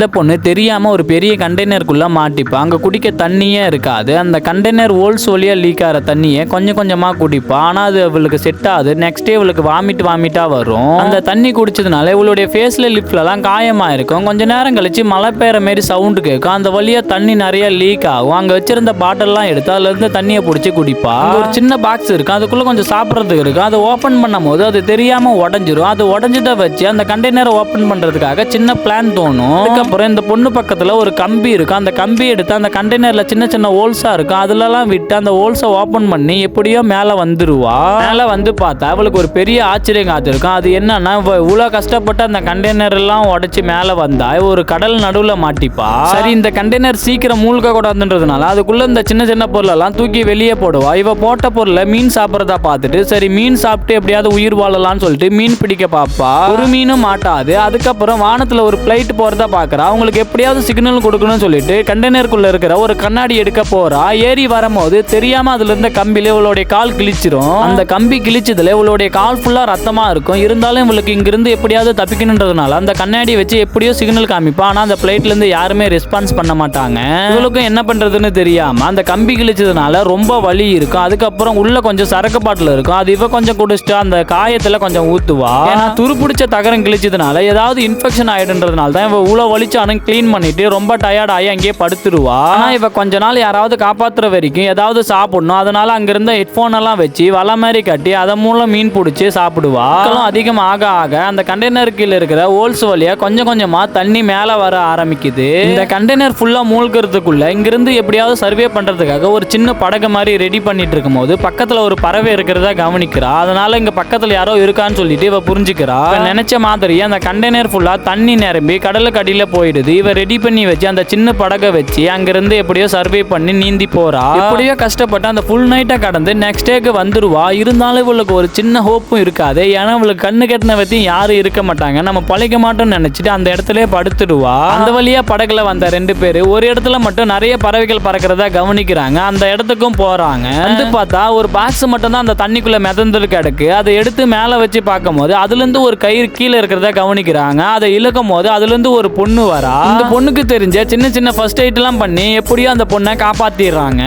இந்த பொண்ணு தெரியாம ஒரு பெரிய கண்டெய்னருக்குள்ள மாட்டிப்பா. அங்க குடிக்க தண்ணியே இருக்காது. அந்த கண்டெய்னர் ஹோல்ஸ் வழியா லீக் ஆகிற தண்ணியை கொஞ்சம் கொஞ்சமா குடிப்பா. ஆனா அது அவளுக்கு செட் ஆகுது. நெக்ஸ்ட் டே அவளுக்கு வாமிட்டா வரும். அந்த தண்ணி குடிச்சதுனால இவளுடைய ஃபேஸ்ல லிப்ல எல்லாம் காயமா இருக்கும். கொஞ்ச நேரம் கழிச்சு மழை பெய்யற மாதிரி சவுண்ட் கேட்கும். அந்த வழியா தண்ணி நிறைய லீக் ஆகும். அங்க வச்சிருந்த பாட்டில் எல்லாம் எடுத்து அதுல இருந்து தண்ணியை பிடிச்சி குடிப்பா. ஒரு சின்ன பாக்ஸ் இருக்கு, அதுக்குள்ள கொஞ்சம் சாப்பிடறதுக்கு இருக்கு. அதை ஓபன் பண்ணும் போது அது தெரியாம உடஞ்சிரும். அது உடஞ்சிட்ட வச்சு அந்த கண்டெய்னரை ஓபன் பண்றதுக்காக சின்ன பிளான் தோணும். அதுக்கப்புறம் இந்த பொண்ணு பக்கத்துல ஒரு கம்பி இருக்கு. அந்த கம்பி எடுத்து அந்த கண்டெய்னர்ல சின்ன சின்ன ஹோல்ஸா இருக்கும், அதுல எல்லாம் விட்டு அந்த ஹோல்ஸை ஓபன் பண்ணி எப்படியோ மேல வந்துருவா. மேல வந்து பார்த்தா அவளுக்கு ஒரு பெரிய ஆச்சரியம் காத்திருக்கும். அது என்னன்னா, இவ்வளவு கஷ்டப்பட்டு அந்த கண்டெய்னர் எல்லாம் உடைச்சு மேல வந்தா ஒரு கடல் நடுவுல மாட்டிப்பா. சரி, இந்த கண்டெய்னர் சீக்கிரம் மூழ்க கூடாதுன்றதுனால அதுக்குள்ள இந்த சின்ன சின்ன பொருள் எல்லாம் தூக்கி வெளியே போடுவா. இவ போட்ட பொருளை மீன் சாப்பிடறதா பார்த்துட்டு சரி மீன் சாப்பிட்டு எப்படியாவது உயிர் வாழலாம்னு சொல்லிட்டு மீன் பிடிக்க பாப்பா. ஒரு மீனும் மாட்டாது. அதுக்கப்புறம் வானத்துல ஒரு பிளைட் போறதா பாக்குறா. அவங்களுக்கு எப்படியாவது சிக்னல் கொடுக்கணும்னு சொல்லிட்டு கண்டெய்னருக்குள்ள இருக்கிற ஒரு கண்ணாடி எடுக்க போறா. ஏறி வரும்போது தெரியாம அதுல இருந்த கம்பியில இவளுடைய கால் கிழிச்சிரும். அந்த கம்பி கிழிச்சதுல இவளுடைய கால் ஃபுல்லா ரத்தமா இருக்கும். இருந்தாலும் இவளுக்கு இங்கிருந்து எப்படியாவது தப்பிக்கணுன்றதுனால அந்த கண்ணாடி வச்சு எப்படியோ சிக்னல் காமிப்பா. ஆனா அந்த பிளைட்ல இருந்து யாருமே ரெஸ்பான்ஸ் பண்ண மாட்டாங்க. இவளுக்கும் என்ன பண்றதுன்னு தெரியாம அந்த கம்பி கிழிச்சதுனால ரொம்ப வலி இருக்கும். அதுக்கப்புறம் உள்ள கொஞ்சம் சரக்கு பாட்டில் இருக்கும். அது இவ கொஞ்சம் குடிச்சிட்டு அந்த காயத்துல கொஞ்சம் ஊத்துவா. ஏன்னா துருப்பிடிச்ச தகரம் கிழிச்சதுனால ஏதாவது இன்ஃபெக்ஷன் ஆயிடுன்றதுனால தான் இவ இவ்வளவு வலிச்சானும் கிளீன் பண்ணிட்டு ரொம்ப டயர்ட் ஆகி அங்கேயே படுத்துருவா. ஆனா இவ கொஞ்ச நாள் யாராவது காப்பாத்துற வரைக்கும் ஏதாவது சாப்பிடணும். அதனால அங்க இருந்த ஹெட்போன் எல்லாம் வச்சு வலை மாதிரி கட்டி அதன் மூலம் மீன் பிடிச்சி சாப்பிடுவா. அதிகம் ஆக ஆக அந்த கண்டெய்னர் கீழே இருக்கிற ஹோல்ஸ் வழியா கொஞ்சம் கொஞ்சமா தண்ணி மேல வர ஆரம்பிக்குது. இந்த கண்டெய்னர் ஃபுல்லா மூழ்கிறதுக்குள்ள இங்கிருந்து எப்படியாவது சர்வே பண்றதுக்காக ஒரு சின்ன படகு மாதிரி ரெடி பண்ணிட்டு இருக்கும் போது பக்கத்துல ஒரு பறவை இருக்கிறதா கவனிக்கிறா. அதனால இங்க பக்கத்துல யாரோ இருக்கான்னு சொல்லிட்டு இவ புரிஞ்சுக்கிறா. நினைச்ச மாதிரி அந்த கண்டெய்னர் ஃபுல்லா தண்ணி நிரம்பி கடலுக்கு அடியில போயிடுது. இவ ரெடி பண்ணி வச்சு அந்த சின்ன படகை வச்சு அங்கிருந்து எப்படியோ சர்வே பண்ணி நீந்தி போறா. எப்படியோ கஷ்டப்பட்டு அந்த ஃபுல் நைட்டை கடந்து நெக்ஸ்ட் டேக்கு வந்துருவா. இருந்தாலும் இவளுக்கு ஒரு சின்ன ஹோப்பும் இருக்காது. ஏன்னா இவளுக்கு கண்ணு கெட்டின வரையும் யாரும் இருக்க மாட்டாங்க. நம்ம பழைக்க மாட்டோம்னு நினைச்சிட்டு அந்த இடத்துல படுத்துடுவா. அந்த வழியா படகுல வந்த ரெண்டு பேரு ஒரு இடத்துல மட்டும் நிறைய பறவைகள் பறக்கிறதா கவனிக்கிறாங்க. அந்த இடத்துக்கும் போறாங்க. வந்து பார்த்தா ஒரு பாக்ஸ் மட்டும் தான் அந்த தண்ணிக்குள்ள மிதந்து கிடக்கு. அதை எடுத்து மேல வச்சு பார்க்கும் போது அதுல இருந்து ஒரு கயிறு கீழே இருக்கிறதா கவனிக்கிறாங்க. அதை இழுக்கும் போது அதுல இருந்து ஒரு பொண்ணு வரா. அந்த பொண்ணுக்கு தெரிஞ்ச சின்ன சின்ன ஃபர்ஸ்ட் எய்ட் எல்லாம் பண்ணி எப்படியோ அந்த பொண்ணை காப்பாத்திடுறாங்க.